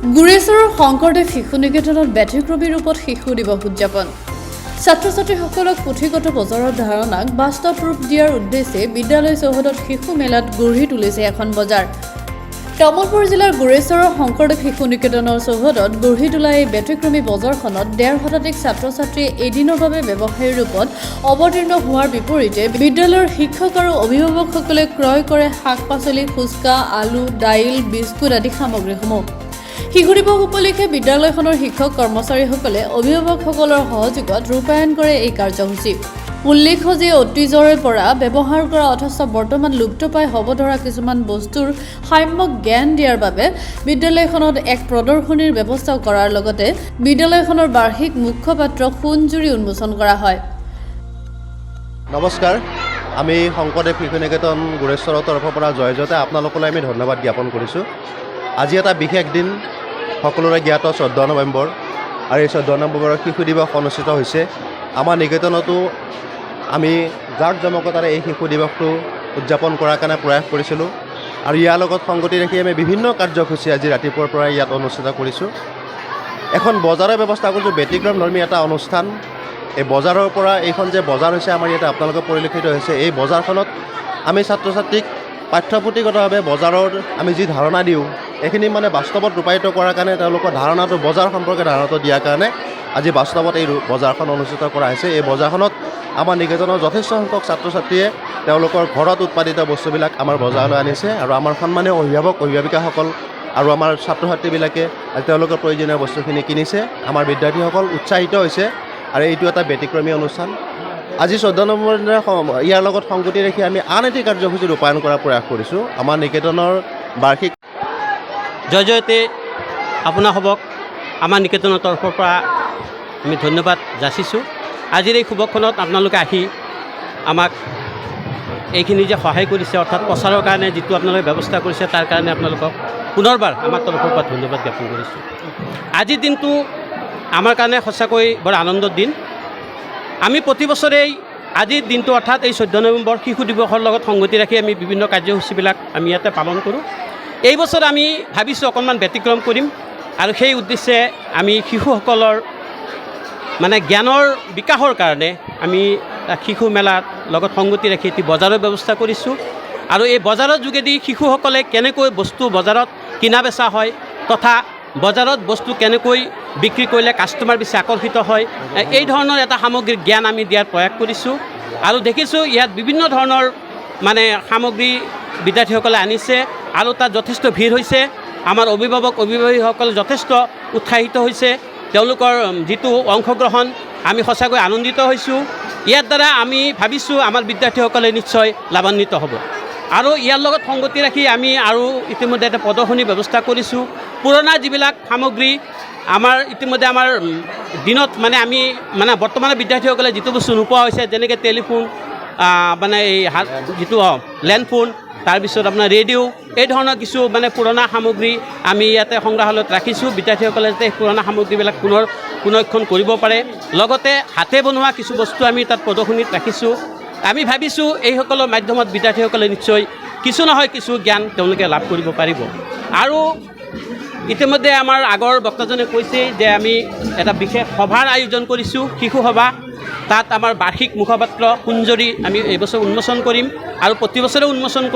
গুৰেশ্বৰৰ শংকৰদেৱ শিশু নিকেতনত ব্যতিক্ৰমী ৰূপত শিশু দিৱস উদযাপন। ছাত্ৰ ছাত্ৰীসকলক পুথিগত বজাৰৰ ধাৰণাক বাস্তৱ ৰূপ দিয়াৰ উদ্দেশ্যে বিদ্যালয় চৌহদত শিশু মেলাত গঢ়ি তুলিছে এখন বজাৰ। কামৰূপ জিলাৰ গুৰেশ্বৰৰ শংকৰদেৱ শিশু নিকেতনৰ চৌহদত গঢ়ি তোলা এই ব্যতিক্ৰমী বজাৰখনত ১৫০ শতাধিক ছাত্ৰ ছাত্ৰীয়ে এদিনৰ বাবে ব্যৱসায়ী ৰূপত অৱতীৰ্ণ হোৱাৰ বিপৰীতে বিদ্যালয়ৰ শিক্ষক আৰু অভিভাৱকসকলে ক্ৰয় কৰে শাক-পাচলি, ফুচকা, আলু, দাইল, বিস্কুট আদি সামগ্ৰীসমূহ। শিশু দিৱস উপলক্ষে বিদ্যালয়খনৰ শিক্ষক কৰ্মচাৰীসকলে অভিভাৱকসকলৰ সহযোগত ৰূপায়ণ কৰে এই কাৰ্যসূচী। উল্লেখ্য যে অতীজৰে পৰা ব্যৱহাৰ কৰা অথচ বৰ্তমান লুপ্ত পাই হ'ব ধৰা কিছুমান বস্তুৰ সাম্যক জ্ঞান দিয়াৰ বাবে বিদ্যালয়খনত এক প্ৰদৰ্শনীৰ ব্যৱস্থা কৰাৰ লগতে বিদ্যালয়খনৰ বাৰ্ষিক মুখপাত্ৰ সোণজুৰি উন্মোচন কৰা হয়। নমস্কাৰ, আমি শংকৰদেৱ শিশু নিকেতন গুৰেশ্বৰৰ তৰফৰ পৰা জয়তে আপোনালোকলৈ আমি ধন্যবাদ জ্ঞাপন কৰিছোঁ। আজি এটা বিশেষ দিন, সকলোৰে জ্ঞাত 14 নৱেম্বৰ, আৰু এই 14 নৱেম্বৰৰ শিশু দিৱস অনুষ্ঠিত হৈছে। আমাৰ নিকেতনতো আমি জাক জমকতাৰে এই শিশু দিৱসটো উদযাপন কৰাৰ কাৰণে প্ৰয়াস কৰিছিলোঁ, আৰু ইয়াৰ লগত সংগতি ৰাখি আমি বিভিন্ন কাৰ্যসূচী আজি ৰাতিপুৱাৰ পৰাই ইয়াত অনুষ্ঠিত কৰিছোঁ। এখন বজাৰৰ ব্যৱস্থা কৰিছোঁ, ব্যতিক্ৰমধৰ্মী এটা অনুষ্ঠান। এই বজাৰৰ পৰা এইখন যে বজাৰ হৈছে আমাৰ ইয়াতে আপোনালোকে পৰিলক্ষিত হৈছে, এই বজাৰখনত আমি ছাত্ৰ ছাত্ৰীক পাঠ্যপুথিগতভাৱে বজাৰৰ আমি যি ধাৰণা দিওঁ এইখিনি মানে বাস্তৱত ৰূপায়িত কৰাৰ কাৰণে তেওঁলোকৰ ধাৰণাটো বজাৰ সম্পৰ্কে ধাৰণাটো দিয়াৰ কাৰণে আজি বাস্তৱত এই বজাৰখন অনুষ্ঠিত কৰা হৈছে। এই বজাৰখনত আমাৰ নিকেতনৰ যথেষ্ট সংখ্যক ছাত্ৰ ছাত্ৰীয়ে তেওঁলোকৰ ঘৰত উৎপাদিত বস্তুবিলাক আমাৰ বজাৰলৈ আনিছে, আৰু আমাৰ সন্মানীয় অভিভাৱিকাসকল আৰু আমাৰ ছাত্ৰ ছাত্ৰীবিলাকে আজি তেওঁলোকৰ প্ৰয়োজনীয় বস্তুখিনি কিনিছে। আমাৰ বিদ্যাৰ্থীসকল উৎসাহিত হৈছে, আৰু এইটো এটা ব্যতিক্ৰমী অনুষ্ঠান। আজি 14 নৱেম্বৰ দিনা ইয়াৰ লগত সংগতি ৰাখি আমি আন এটি কাৰ্যসূচী ৰূপায়ণ কৰাৰ প্ৰয়াস কৰিছোঁ। আমাৰ নিকেতনৰ বাৰ্ষিক জয়তে আপোনাসবক আমাৰ নিকেতনৰ তৰফৰ পৰা আমি ধন্যবাদ যাচিছোঁ। আজিৰ এই শুভক্ষণত আপোনালোকে আহি আমাক এইখিনি যে সহায় কৰিছে, অৰ্থাৎ প্ৰচাৰৰ কাৰণে যিটো আপোনালোকে ব্যৱস্থা কৰিছে তাৰ কাৰণে আপোনালোকক পুনৰবাৰ আমাৰ তৰফৰ পৰা ধন্যবাদ জ্ঞাপন কৰিছোঁ। আজিৰ দিনটো আমাৰ কাৰণে সঁচাকৈ বৰ আনন্দৰ দিন। আমি প্ৰতি বছৰেই আজিৰ দিনটো অৰ্থাৎ এই 14 নৱেম্বৰ শিশু দিৱসৰ লগত সংগতি ৰাখি আমি বিভিন্ন কাৰ্যসূচীবিলাক আমি ইয়াতে পালন কৰোঁ। এই বছৰ আমি ভাবিছোঁ অকণমান ব্যতিক্ৰম কৰিম, আৰু সেই উদ্দেশ্যে আমি শিশুসকলৰ মানে জ্ঞানৰ বিকাশৰ কাৰণে আমি শিশু মেলাৰ লগত সংগতি ৰাখি এটি বজাৰৰ ব্যৱস্থা কৰিছোঁ। আৰু এই বজাৰৰ যোগেদি শিশুসকলে কেনেকৈ বস্তু বজাৰত কিনা বেচা হয়, তথা বজাৰত বস্তু কেনেকৈ বিক্ৰী কৰিলে কাষ্টমাৰ বেছি আকৰ্ষিত হয়, এই ধৰণৰ এটা সামগ্ৰিক জ্ঞান আমি দিয়াৰ প্ৰয়াস কৰিছোঁ। আৰু দেখিছোঁ ইয়াত বিভিন্ন ধৰণৰ মানে সামগ্ৰী বিদ্যাৰ্থীসকলে আনিছে, আৰু তাত যথেষ্ট ভিৰ হৈছে। আমাৰ অভিভাৱকসকল যথেষ্ট উৎসাহিত হৈছে, তেওঁলোকৰ যিটো অংশগ্ৰহণ আমি সঁচাকৈ আনন্দিত হৈছোঁ। ইয়াৰ দ্বাৰা আমি ভাবিছোঁ আমাৰ বিদ্যাৰ্থীসকলে নিশ্চয় লাভান্বিত হ'ব। আৰু ইয়াৰ লগত সংগতি ৰাখি আমি আৰু ইতিমধ্যে এটা প্ৰদৰ্শনীৰ ব্যৱস্থা কৰিছোঁ। পুৰণা যিবিলাক সামগ্ৰী আমাৰ ইতিমধ্যে আমাৰ দিনত মানে আমি মানে বৰ্তমানৰ বিদ্যাৰ্থীসকলে যিটো বস্তু নোপোৱা হৈছে, যেনেকৈ টেলিফোন, মানে এই যিটো লেণ্ডফোন, তাৰপিছত আপোনাৰ ৰেডিঅ', এই ধৰণৰ কিছু মানে পুৰণা সামগ্ৰী আমি ইয়াতে সংগ্ৰহালয়ত ৰাখিছোঁ। বিদ্যাৰ্থীসকলে যাতে পুৰণা সামগ্ৰীবিলাক পুনৰীক্ষণ কৰিব পাৰে। লগতে হাতে বনোৱা কিছু বস্তু আমি তাত প্ৰদৰ্শনীত ৰাখিছোঁ। আমি ভাবিছোঁ এইসকলৰ মাধ্যমত বিদ্যাৰ্থীসকলে নিশ্চয় কিছু নহয় কিছু জ্ঞান তেওঁলোকে লাভ কৰিব পাৰিব। আৰু ইতিমধ্যে আমাৰ আগৰ বক্তাজনে কৈছে যে আমি এটা বিশেষ সভাৰ আয়োজন কৰিছোঁ, শিশু সভা। তাত আমাৰ বাৰ্ষিক মুখপাত্ৰ সোণজুৰি আমি এইবছৰ উন্মোচন কৰিম, আৰু প্ৰতি বছৰে উন্মোচন